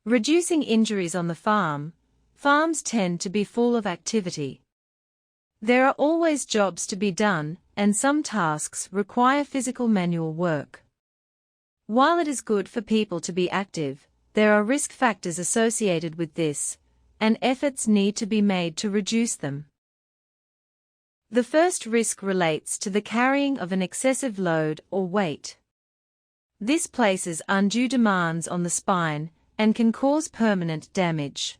Reducing injuries on the farm. Farms tend to be full of activity. There are always jobs to be done, and some tasks require physical manual work. While it is good for people to be active, there are risk factors associated with this, and efforts need to be made to reduce them. The first risk relates to the carrying of an excessive load or weight. This places undue demands on the spine and can cause permanent damage.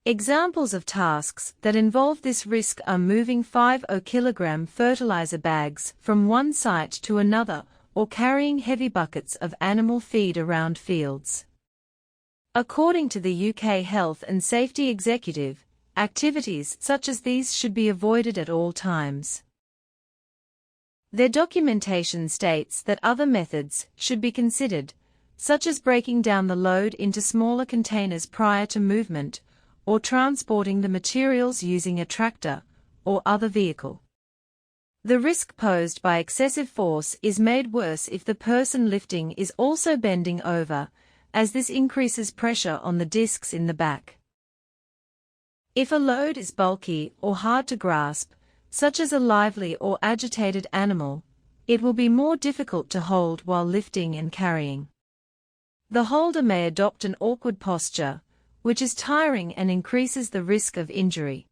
Examples of tasks that involve this risk are moving 50 kilogram fertilizer bags from one site to another or carrying heavy buckets of animal feed around fields. According to the UK Health and Safety Executive, activities such as these should be avoided at all times. Their documentation states that other methods should be considered, such as breaking down the load into smaller containers prior to movement, or transporting the materials using a tractor or other vehicle. The risk posed by excessive force is made worse if the person lifting is also bending over, as this increases pressure on the discs in the back. If a load is bulky or hard to grasp, such as a lively or agitated animal, it will be more difficult to hold while lifting and carrying. The holder may adopt an awkward posture, which is tiring and increases the risk of injury.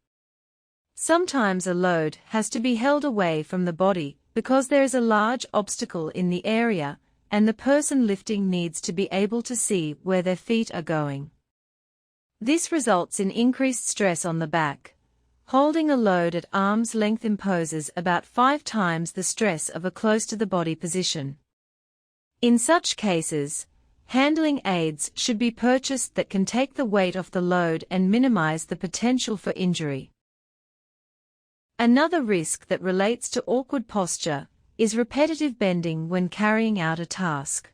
Sometimes a load has to be held away from the body because there is a large obstacle in the area, and the person lifting needs to be able to see where their feet are going. This results in increased stress on the back. Holding a load at arm's length imposes about 5 times the stress of a close-to-the-body position. In such cases, handling aids should be purchased that can take the weight off the load and minimize the potential for injury. Another risk that relates to awkward posture is repetitive bending when carrying out a task.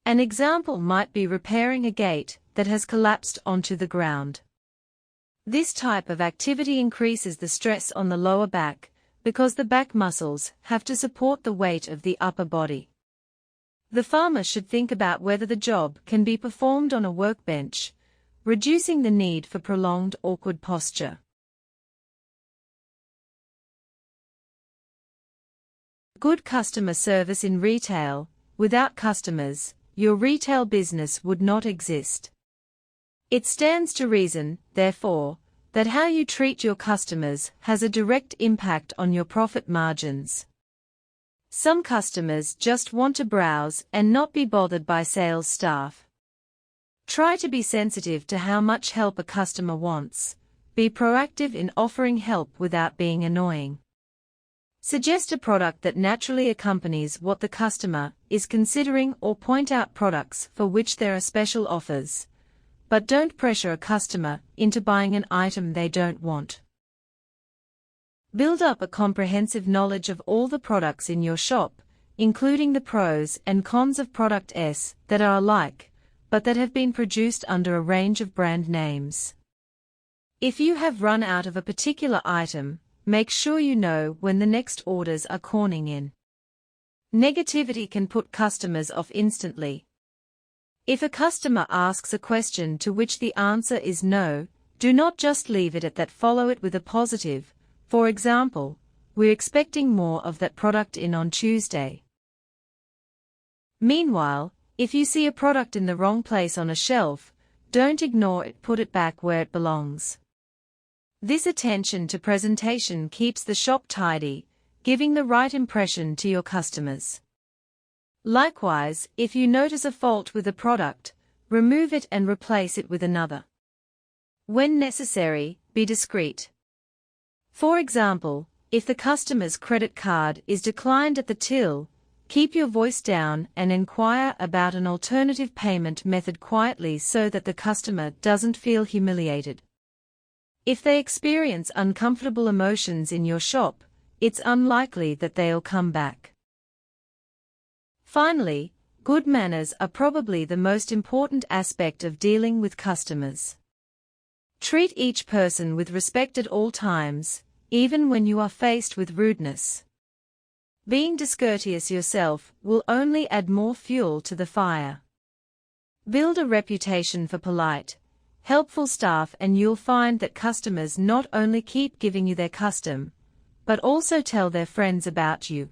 An example might be repairing a gate that has collapsed onto the ground. This type of activity increases the stress on the lower back because the back muscles have to support the weight of the upper body. The farmer should think about whether the job can be performed on a workbench, reducing the need for prolonged awkward posture. Good customer service in retail. Without customers, your retail business would not exist. It stands to reason, therefore, that how you treat your customers has a direct impact on your profit margins. Some customers just want to browse and not be bothered by sales staff. Try to be sensitive to how much help a customer wants. Be proactive in offering help without being annoying. Suggest a product that naturally accompanies what the customer is considering or point out products for which there are special offers. But don't pressure a customer into buying an item they don't want. Build up a comprehensive knowledge of all the products in your shop, including the pros and cons of product S that are alike, but that have been produced under a range of brand names. If you have run out of a particular item, make sure you know when the next orders are calling in. Negativity can put customers off instantly. If a customer asks a question to which the answer is no, do not just leave it at that, follow it with a positive. For example, we're expecting more of that product in on Tuesday. Meanwhile, if you see a product in the wrong place on a shelf, don't ignore it, put it back where it belongs. This attention to presentation keeps the shop tidy, giving the right impression to your customers. Likewise, if you notice a fault with a product, remove it and replace it with another. When necessary, be discreet. For example, if the customer's credit card is declined at the till, keep your voice down and inquire about an alternative payment method quietly so that the customer doesn't feel humiliated. If they experience uncomfortable emotions in your shop, it's unlikely that they'll come back. Finally, good manners are probably the most important aspect of dealing with customers. Treat each person with respect at all times, even when you are faced with rudeness. Being discourteous yourself will only add more fuel to the fire. Build a reputation for polite, helpful staff, and you'll find that customers not only keep giving you their custom, but also tell their friends about you.